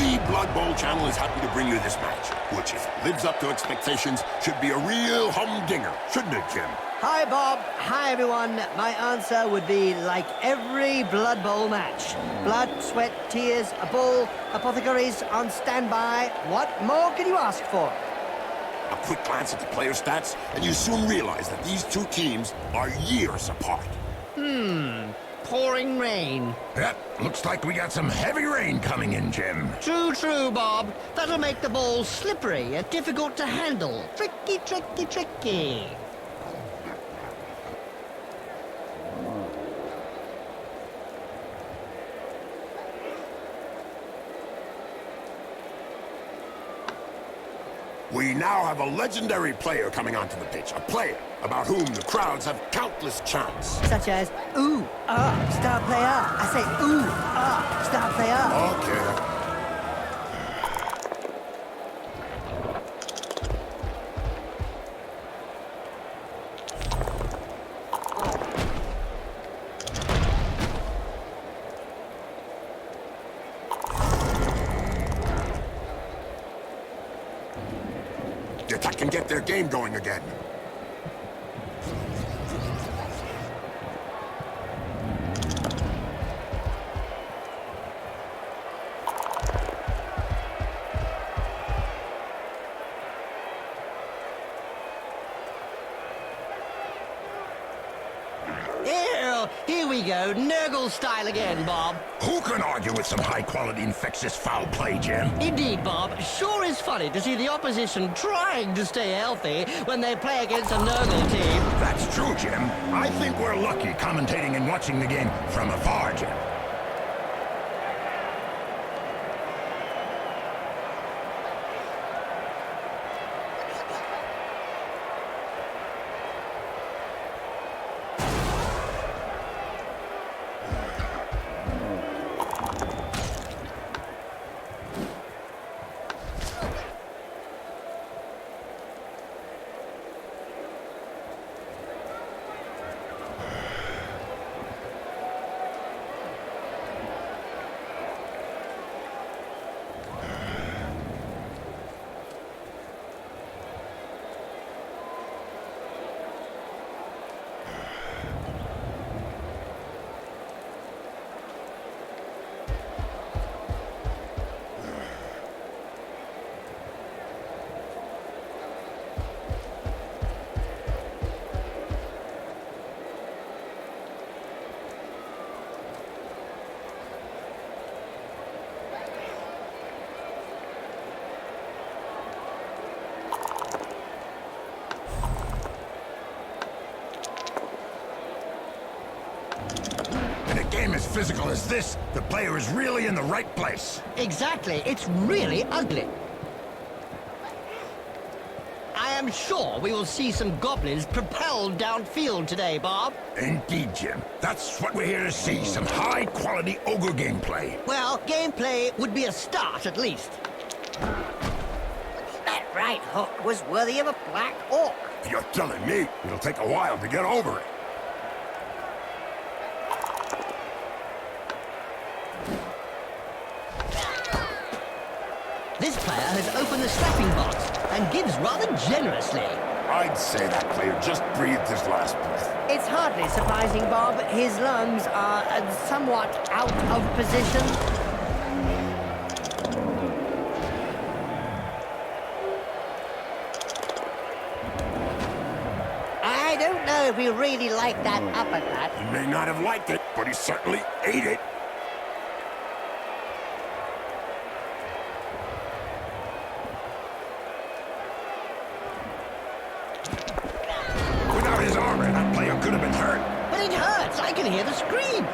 The Blood Bowl channel is happy to bring you this match, which, if it lives up to expectations, should be a real humdinger, shouldn't it, Jim? Hi, Bob. Hi, everyone. My answer would be like every Blood Bowl match. Blood, sweat, tears, a bull, apothecaries on standby. What more can you ask for? A quick glance at the player stats, and you soon realize that these two teams are years apart. Pouring rain. Yep, looks like we got some heavy rain coming in, Jim. True, Bob. That'll make the ball slippery and difficult to handle. Tricky. We now have a legendary player coming onto the pitch, a player about whom the crowds have countless chants. Such as, ooh, star player. I say, ooh, star player. Okay. The attack can get their game going again. Here we go. Nurgle style again, Bob. Who can argue with some high-quality infectious foul play, Jim? Indeed, Bob. Sure is funny to see the opposition trying to stay healthy when they play against a Nurgle team. That's true, Jim. I think we're lucky commentating and watching the game from afar, Jim. As physical as this, the player is really in the right place. Exactly. It's really ugly. I am sure we will see some goblins propelled downfield today, Bob. Indeed, Jim. That's what we're here to see, some high-quality ogre gameplay. Well, gameplay would be a start, at least. That right hook was worthy of a black orc. You're telling me it'll take a while to get over it. This player has opened the slapping box and gives rather generously. I'd say that player just breathed his last breath. It's hardly surprising, Bob. His lungs are somewhat out of position. I don't know if we really like that uppercut. He may not have liked it, but he certainly ate it. Without his armor, that player could have been hurt. But it hurts. I can hear the screams.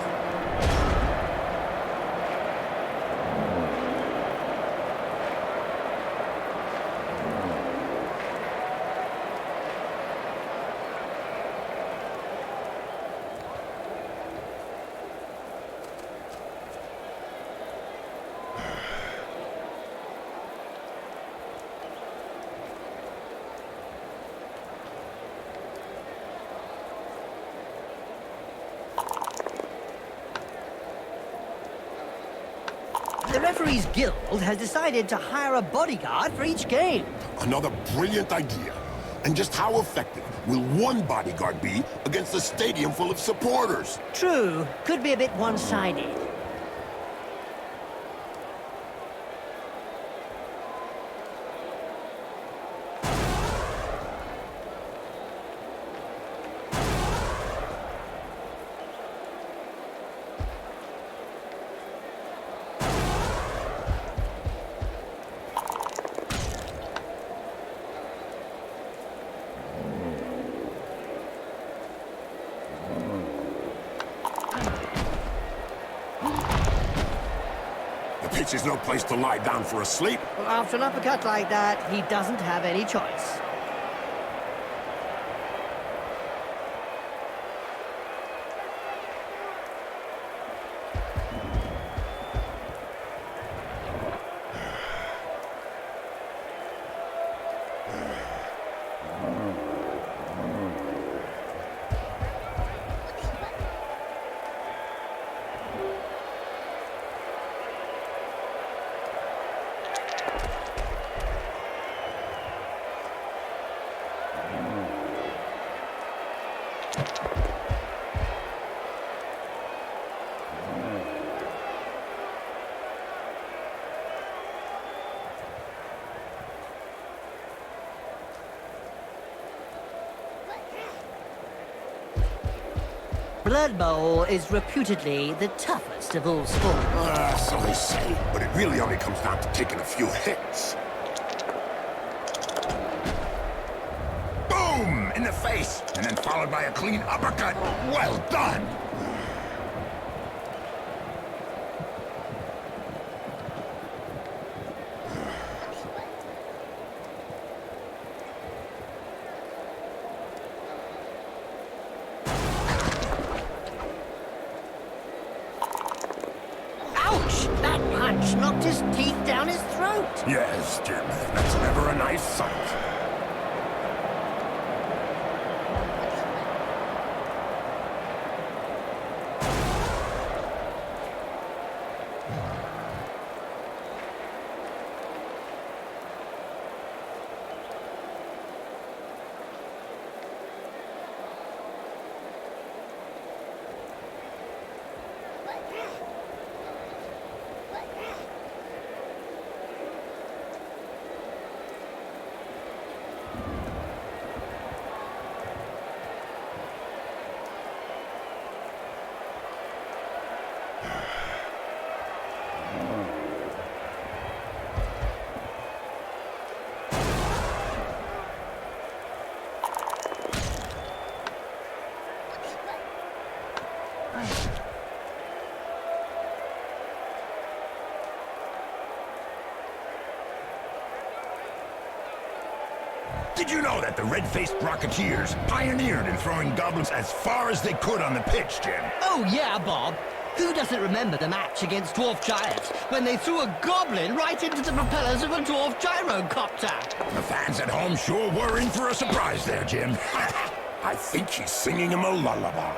The referees guild has decided to hire a bodyguard for each game. Another brilliant idea. And just how effective will one bodyguard be against a stadium full of supporters? True, could be a bit one-sided. The pitch is no place to lie down for a sleep. Well, after an uppercut like that, he doesn't have any choice. Blood Bowl is reputedly the toughest of all sports. So they say, but it really only comes down to taking a few hits. Boom! In the face! And then followed by a clean uppercut. Well done! That punch knocked his teeth down his throat. Yes, Jim, that's never a nice sight. Did you know that the red-faced Rocketeers pioneered in throwing goblins as far as they could on the pitch, Jim? Oh yeah, Bob. Who doesn't remember the match against Dwarf Giants when they threw a goblin right into the propellers of a dwarf gyrocopter? The fans at home sure were in for a surprise there, Jim. I think he's singing him a lullaby.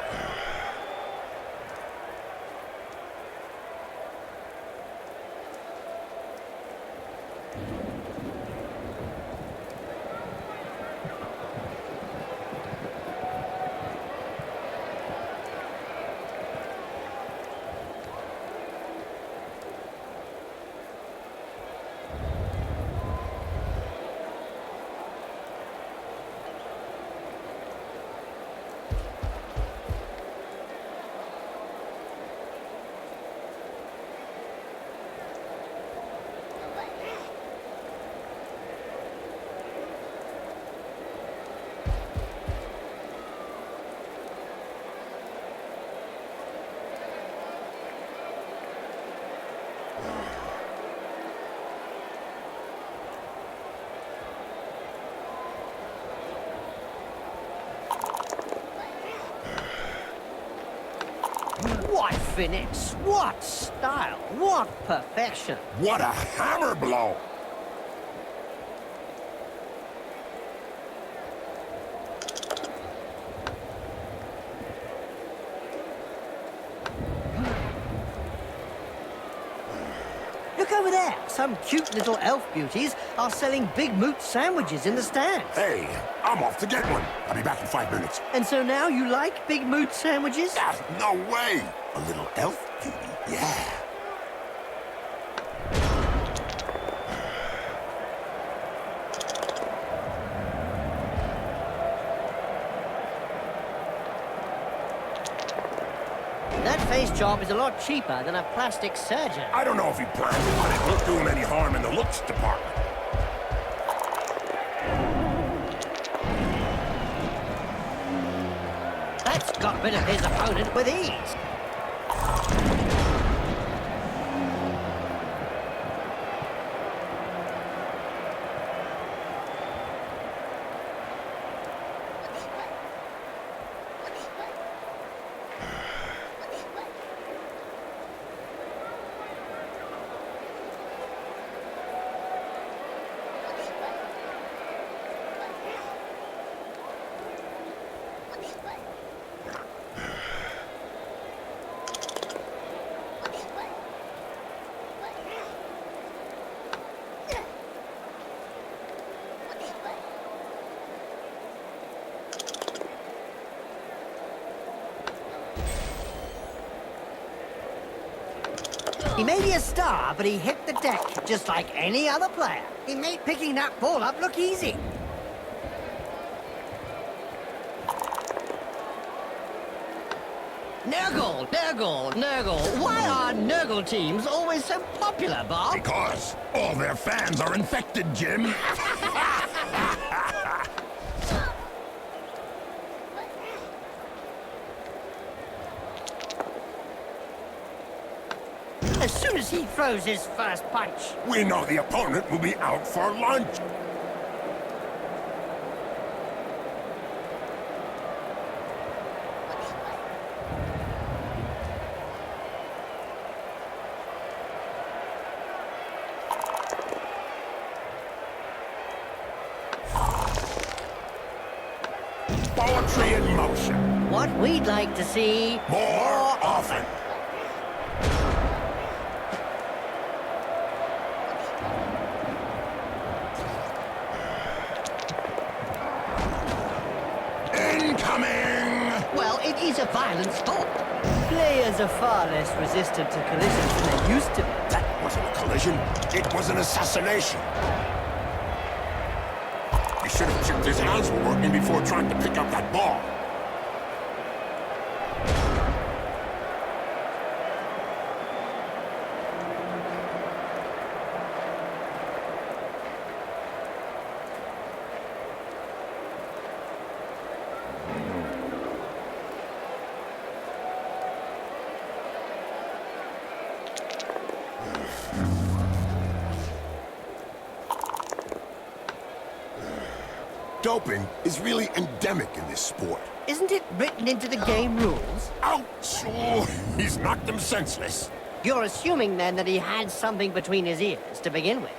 What finesse, what style, what perfection. What a hammer blow! over there. Some cute little elf beauties are selling big moot sandwiches in the stands. Hey, I'm off to get one. I'll be back in 5 minutes. And so now you like big moot sandwiches? Ah, no way! A little elf beauty, yeah. That face job is a lot cheaper than a plastic surgeon. I don't know if he planned it, but it won't do him any harm in the looks department. That's got rid of his opponent with ease. He may be a star, but he hit the deck just like any other player. He made picking that ball up look easy. Nurgle. Why are Nurgle teams always so popular, Bob? Because all their fans are infected, Jim. As soon as he throws his first punch. We know the opponent will be out for lunch. Poetry in motion. What we'd like to see More often. Incoming! Well, it is a violent sport. Players are far less resistant to collisions than they used to be. That wasn't a collision. It was an assassination. He should have checked his hands were working before trying to pick up that ball. Doping is really endemic in this sport. Isn't it written into the game rules? Ouch! Oh, he's knocked him senseless. You're assuming then that he had something between his ears to begin with.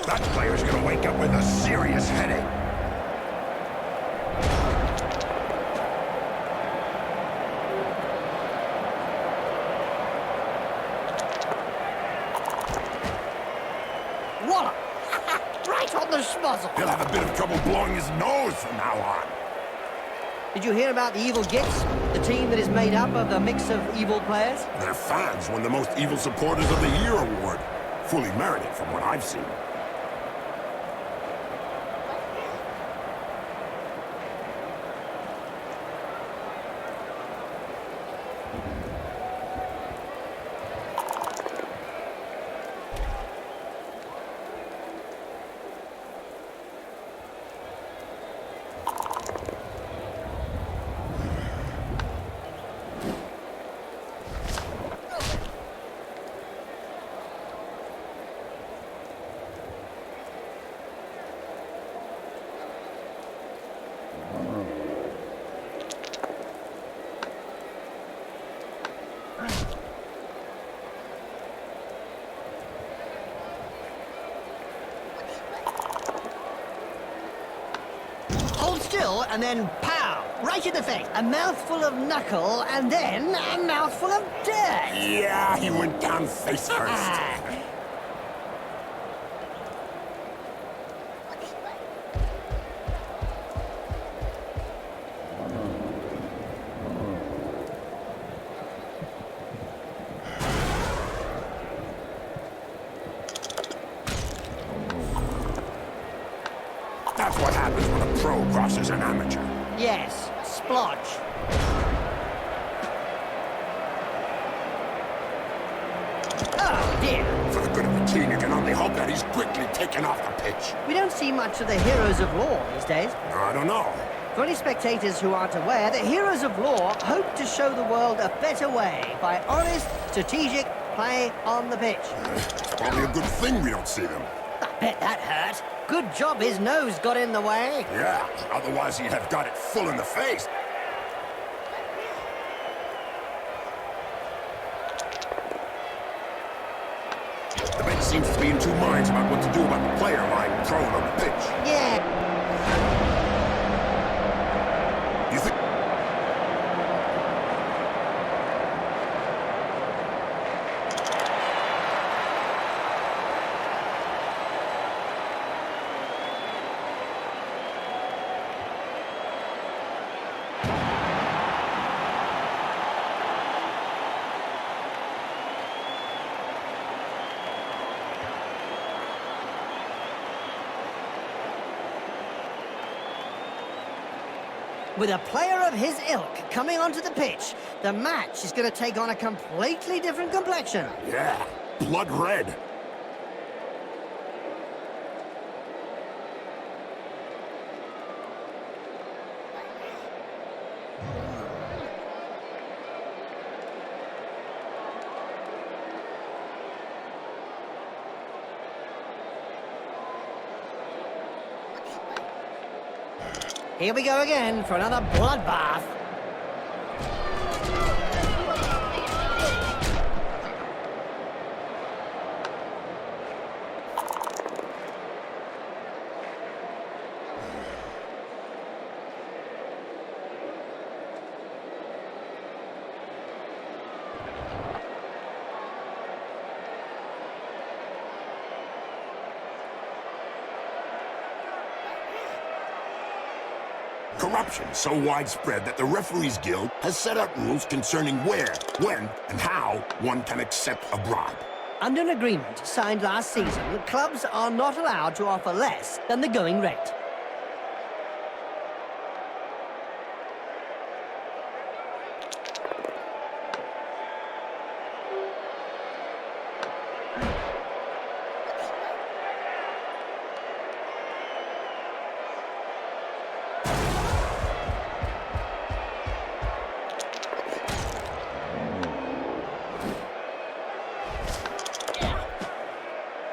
That player's gonna wake up with a serious headache. Wallop! Right on the schmozzle. He'll have a bit of trouble blowing his nose from now on. Did you hear about the Evil Gits? The team that is made up of a mix of evil players? Their fans won the Most Evil Supporters of the Year award. Fully merited from what I've seen. Hold still, and then pow! Right in the face. A mouthful of knuckle, and then a mouthful of dirt. Yeah, he went down face first. That's what happens when a pro crosses an amateur. Yes, splodge. Oh, dear. For the good of the team, you can only hope that he's quickly taken off the pitch. We don't see much of the heroes of law these days. I don't know. For any spectators who aren't aware, the heroes of law hope to show the world a better way by honest, strategic play on the pitch. It's probably a good thing we don't see them. I bet that hurt. Good job his nose got in the way. Yeah, otherwise he'd have got it full in the face. The bench seems to be in two minds about what to do about the player lying prone on the pitch. Yeah. You think... With a player of his ilk coming onto the pitch, the match is going to take on a completely different complexion. Yeah, blood red. Here we go again for another bloodbath. Corruption so widespread that the Referees Guild has set out rules concerning where, when, and how one can accept a bribe. Under an agreement signed last season, clubs are not allowed to offer less than the going rate.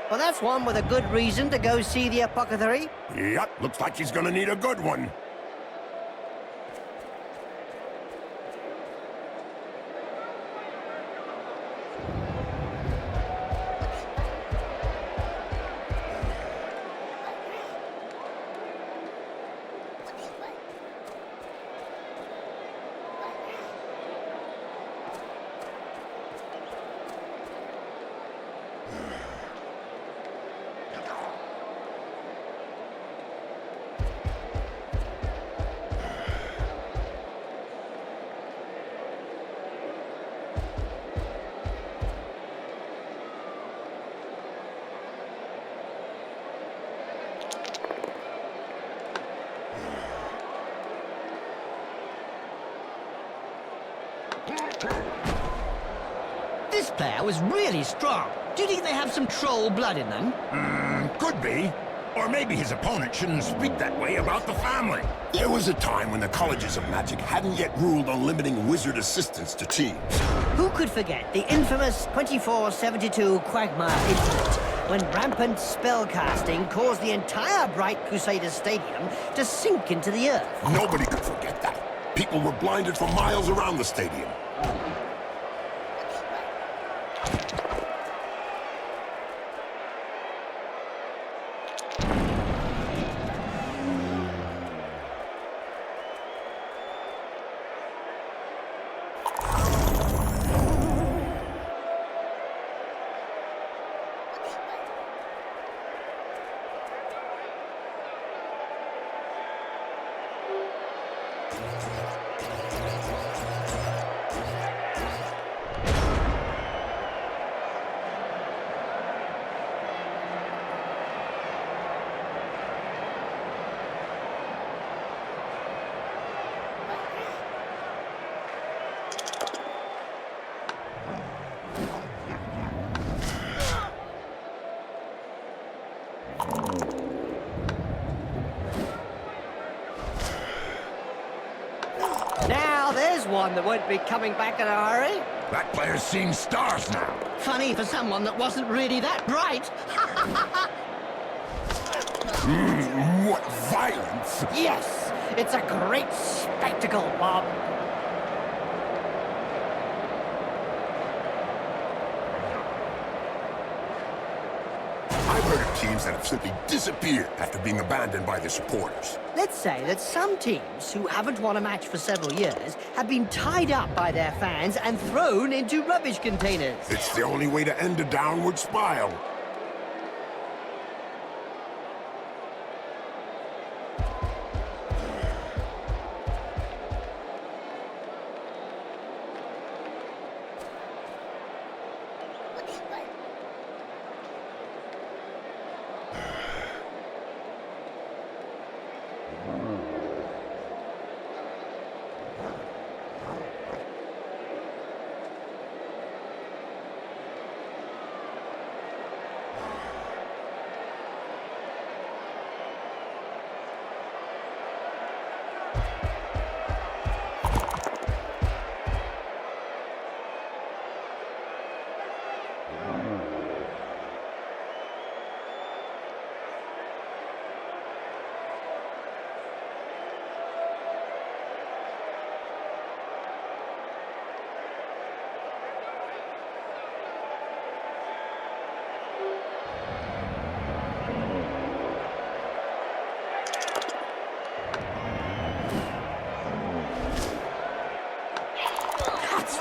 Well, that's one with a good reason to go see the apothecary. Yep, looks like he's gonna need a good one. This player was really strong. Do you think they have some troll blood in them? Could be. Or maybe his opponent shouldn't speak that way about the family. There was a time when the colleges of magic hadn't yet ruled on limiting wizard assistants to teams. Who could forget the infamous 2472 Quagmire incident, when rampant spellcasting caused the entire Bright Crusaders Stadium to sink into the earth? Nobody could forget that. People were blinded for miles around the stadium. Now, there's one that won't be coming back in a hurry. That player's seeing stars now. Funny for someone that wasn't really that bright. What violence! Yes, it's a great spectacle, Bob. I've heard of teams that have simply disappeared after being abandoned by their supporters. Let's say that some teams who haven't won a match for several years have been tied up by their fans and thrown into rubbish containers. It's the only way to end a downward spiral.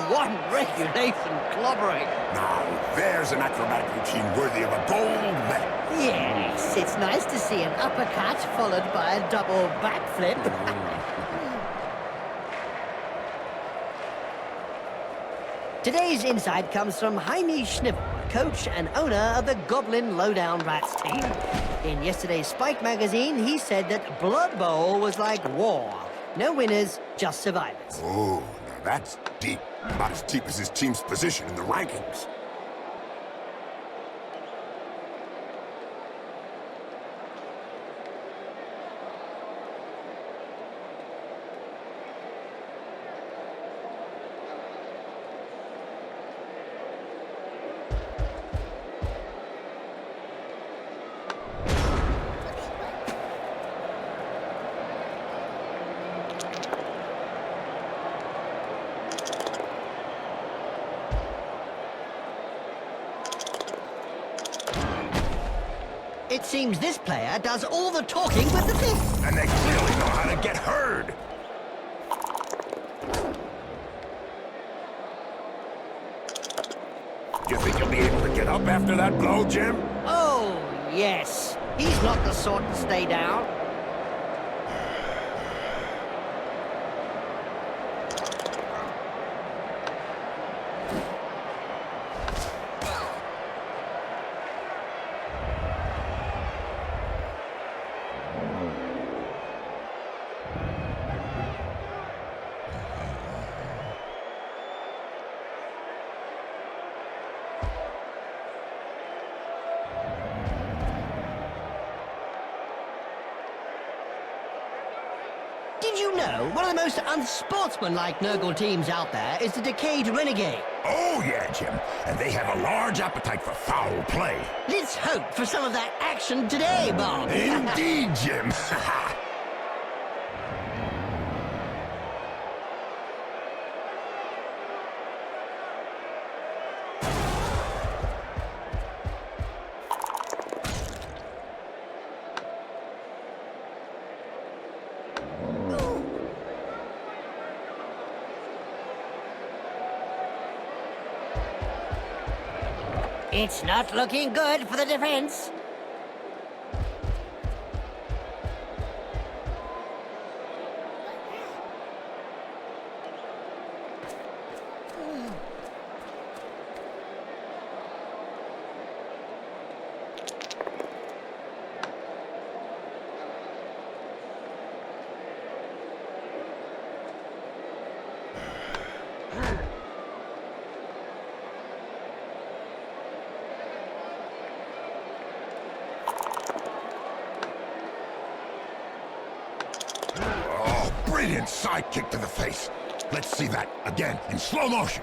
One regulation clobbering. Now, there's an acrobatic routine worthy of a gold medal. Yes, it's nice to see an uppercut followed by a double backflip. Today's insight comes from Jaime Schnivel, coach and owner of the Goblin Lowdown Rats team. In yesterday's Spike magazine, he said that Blood Bowl was like war. No winners, just survivors. Oh, now that's deep. About as deep as his team's position in the rankings. It seems this player does all the talking with the fist. And they clearly know how to get heard. You think you'll be able to get up after that blow, Jim? Oh, yes. He's not the sort to stay down. you know, one of the most unsportsmanlike Nurgle teams out there is the Decayed Renegade. Oh, yeah, Jim. And they have a large appetite for foul play. Let's hope for some of that action today, Bob. Indeed, Jim. It's not looking good for the defense. Brilliant side kick to the face. Let's see that again in slow motion.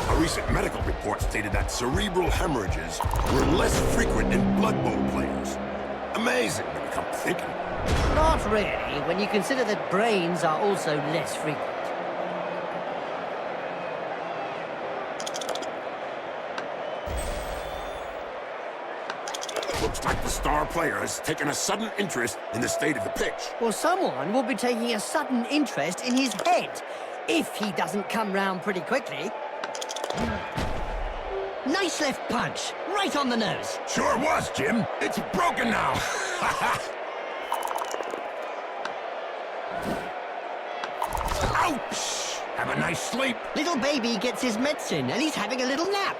A recent medical report stated that cerebral hemorrhages were less frequent in Blood Bowl players. Amazing when you come to thinking. Not really, when you consider that brains are also less frequent. Looks like the star player has taken a sudden interest in the state of the pitch. Well, someone will be taking a sudden interest in his head, if he doesn't come round pretty quickly. Nice left punch, right on the nose. Sure was, Jim. It's broken now. Ouch! Have a nice sleep. Little baby gets his medicine and he's having a little nap.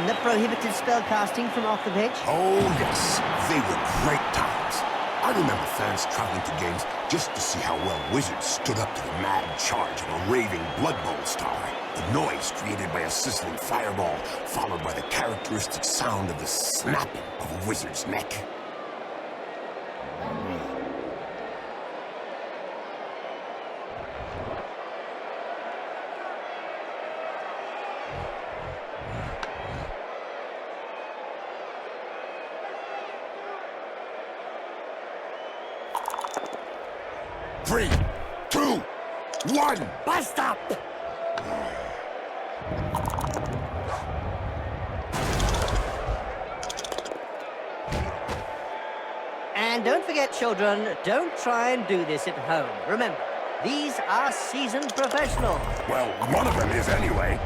That prohibited spellcasting from off the pitch? Oh, yes. They were great times. I remember fans traveling to games just to see how well Wizards stood up to the mad charge of a raving Blood Bowl star. The noise created by a sizzling fireball, followed by the characteristic sound of the snapping of a wizard's neck. Three, two, one, bust up! And don't forget, children, don't try and do this at home. Remember, these are seasoned professionals. Well, one of them is anyway.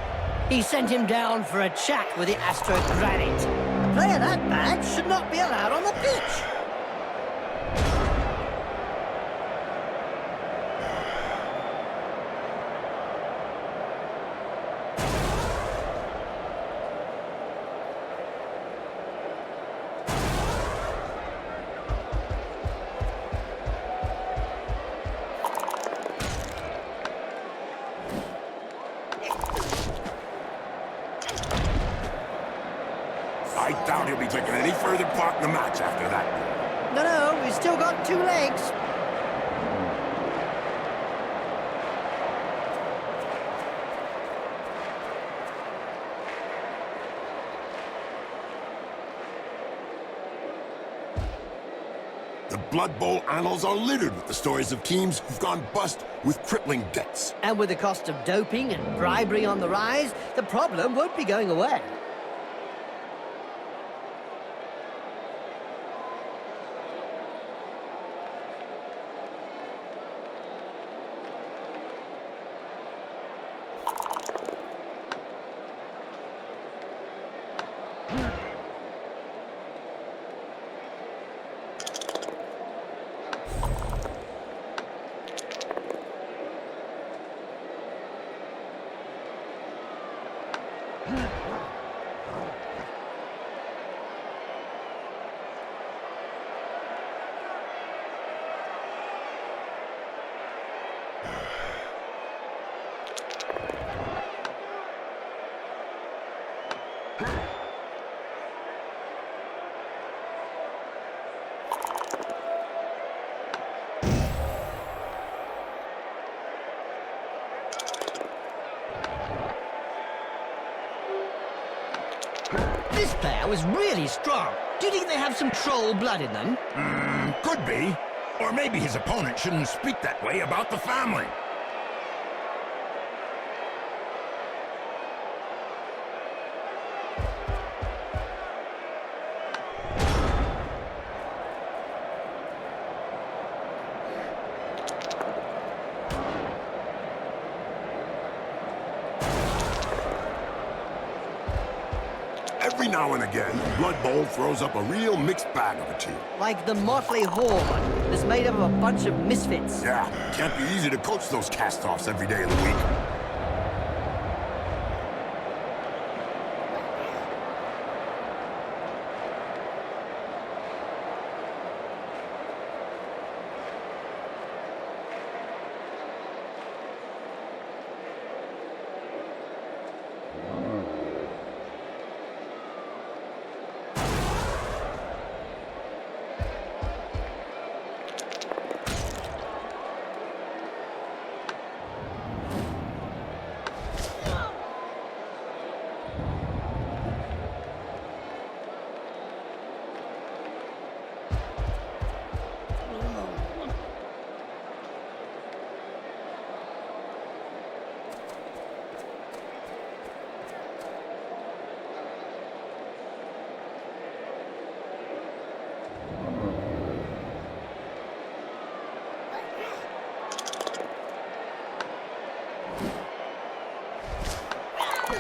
He sent him down for a chat with the Astro Granite. A player that bad should not be allowed on the pitch. further part in the match after that. No, we've still got 2 legs. The Blood Bowl annals are littered with the stories of teams who've gone bust with crippling debts. And with the cost of doping and bribery on the rise, the problem won't be going away. This player was really strong. Do you think they have some troll blood in them? Could be. Or maybe his opponent shouldn't speak that way about the family. Every now and again, Blood Bowl throws up a real mixed bag of a team. Like the motley horde that's made up of a bunch of misfits. Yeah, can't be easy to coach those cast-offs every day of the week.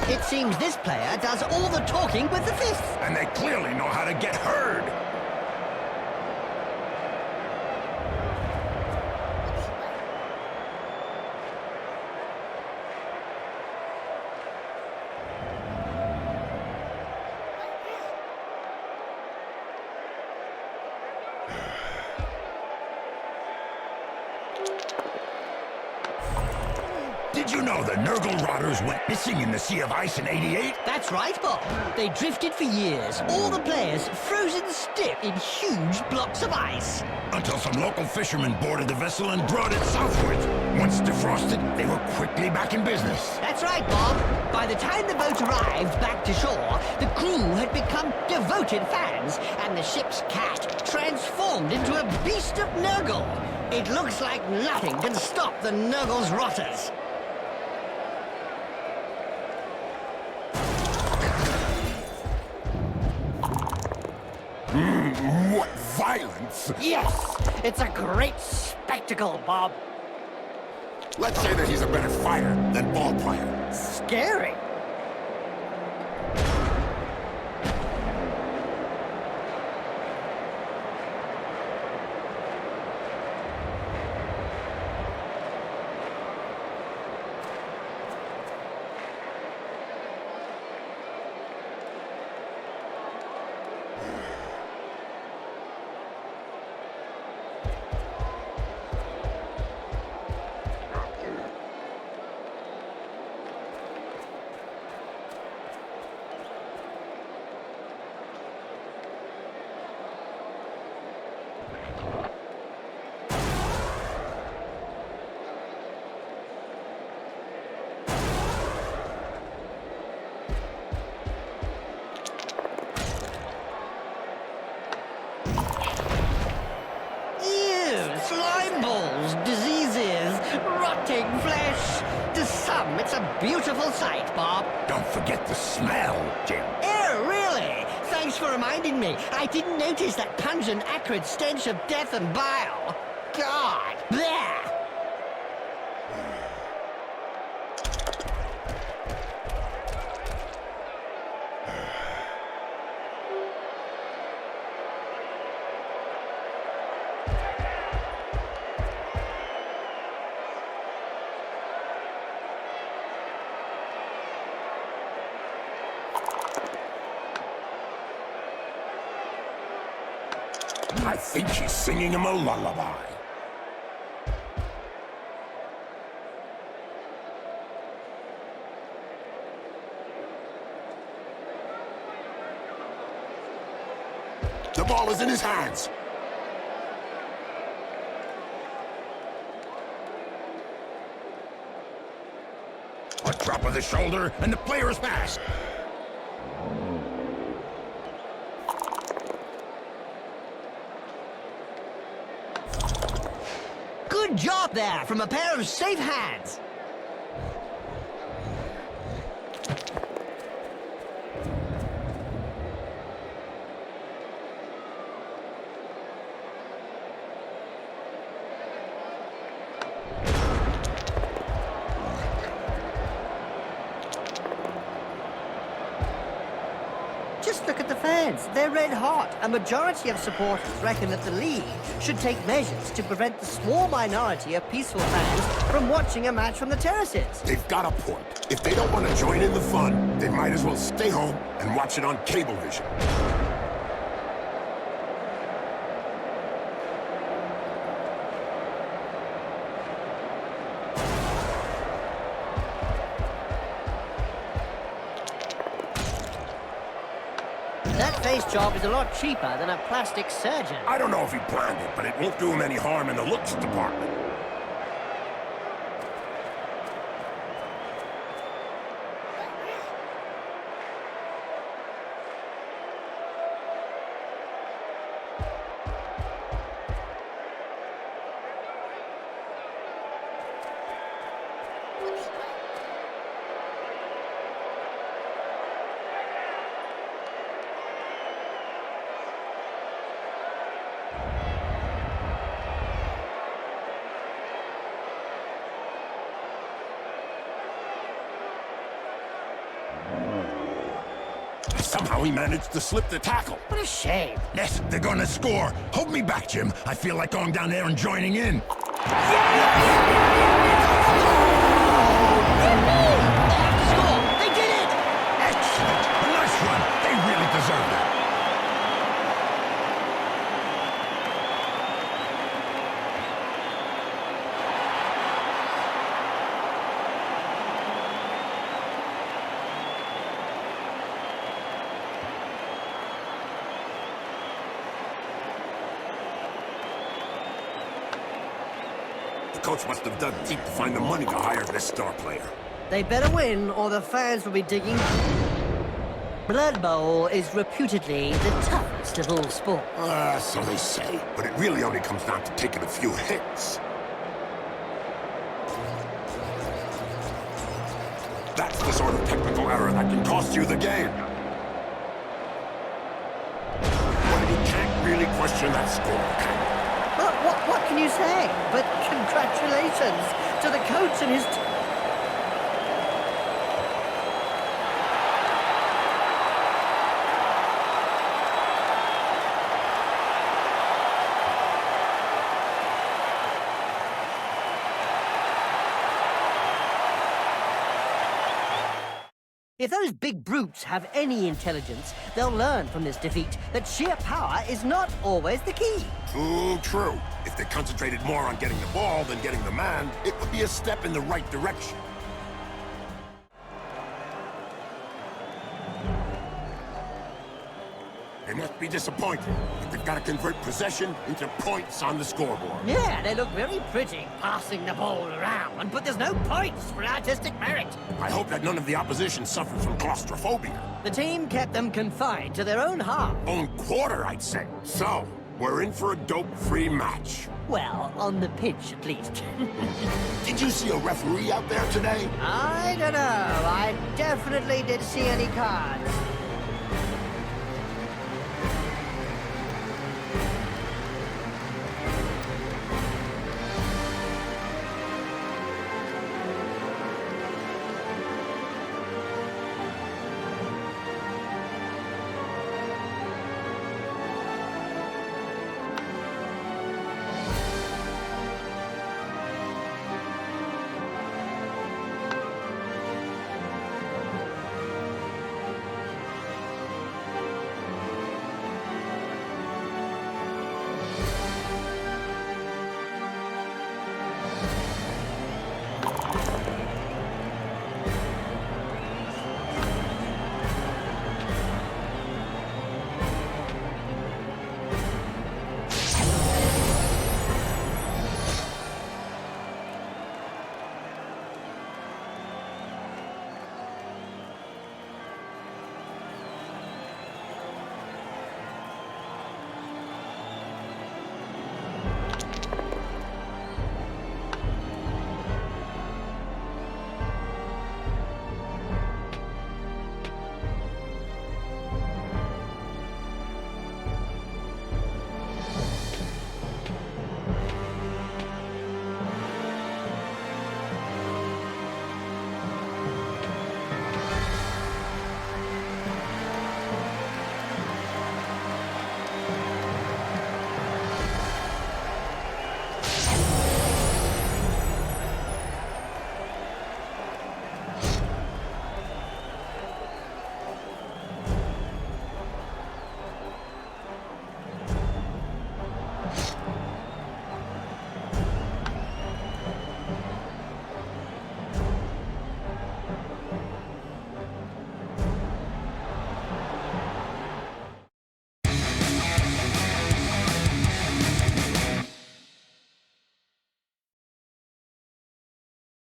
It seems this player does all the talking with the fists. And they clearly know how to get heard. Did you know the Nurgle rotters went missing in the Sea of Ice in '88? That's right, Bob. They drifted for years, all the players frozen stiff in huge blocks of ice. Until some local fishermen boarded the vessel and brought it southwards. Once defrosted, they were quickly back in business. That's right, Bob. By the time the boat arrived back to shore, the crew had become devoted fans, and the ship's cat transformed into a beast of Nurgle. It looks like nothing can stop the Nurgle's rotters. What violence! Yes! It's a great spectacle, Bob. Let's say that he's a better fighter than ball player. Scary. It's a beautiful sight, Bob. Don't forget the smell, Jim. Ew, really? Thanks for reminding me. I didn't notice that pungent, acrid stench of death and bile. God! Bleh! I think she's singing him a lullaby. The ball is in his hands. A drop of the shoulder, and the player is passed. Good job there from a pair of safe hands. Just look at the fans. They're red hot. A majority of supporters reckon that the league should take measures to prevent the small minority of peaceful fans from watching a match from the terraces. They've got a point. If they don't want to join in the fun, they might as well stay home and watch it on Cablevision. That face job is a lot cheaper than a plastic surgeon. I don't know if he planned it, but it won't do him any harm in the looks department. Somehow he managed to slip the tackle. What a shame. Yes, they're gonna score. Hold me back, Jim. I feel like going down there and joining in. Score! They did it! Excellent. A nice run. They really deserve that. The coach must have dug deep to find the money to hire this star player. They better win, or the fans will be digging. Blood Bowl is reputedly the toughest of all sports. So they say. But it really only comes down to taking a few hits. That's the sort of technical error that can cost you the game. Well, you can't really question that score, can you? Well, what can you say? But congratulations to the coach and his... If those big brutes have any intelligence, they'll learn from this defeat that sheer power is not always the key. Too true. If they concentrated more on getting the ball than getting the man, it would be a step in the right direction. They must be disappointed, but they've got to convert possession into points on the scoreboard. Yeah, they look very pretty, passing the ball around, but there's no points for artistic merit. I hope that none of the opposition suffers from claustrophobia. The team kept them confined to their own half. Own quarter, I'd say. So, We're in for a dope-free match. Well, on the pitch at least. Did you see a referee out there today? I don't know. I definitely did see any cards.